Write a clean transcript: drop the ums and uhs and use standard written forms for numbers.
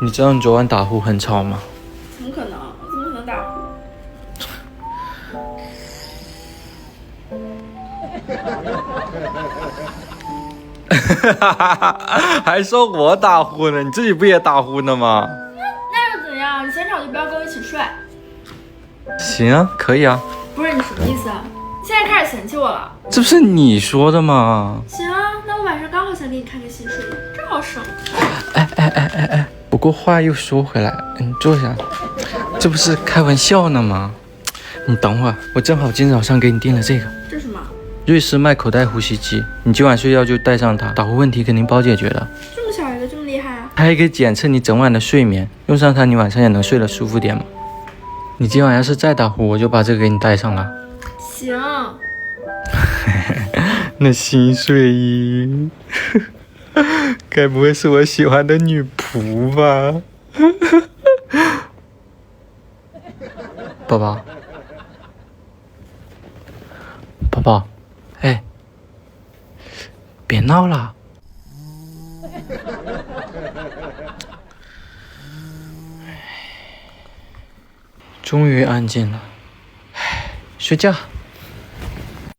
你知道你昨晚打呼很吵吗？怎么可能？我怎么可能打呼？还说我打呼呢，你自己不也打呼呢吗？那又怎样？你嫌吵就不要跟我一起睡。行啊，可以啊。不是你什么意思啊？你现在开始嫌弃我了？这不是你说的吗？行啊，那我晚上刚好想给你看个戏睡，正好省。哎，不过话又说回来，你坐下，这不是开玩笑呢吗？你等会儿，我正好今早上给你订了这个。这是什么？瑞士麦口袋呼吸机，你今晚睡觉就带上它，打呼问题肯定包解决的。这么小一个，这么厉害啊？它还可以检测你整晚的睡眠，用上它你晚上也能睡得舒服点嘛。你今晚要是再打呼，我就把这个给你带上了。行。那新睡衣，该不会是我喜欢的女仆吧？宝宝，宝宝，哎，别闹了。终于安静了，睡觉。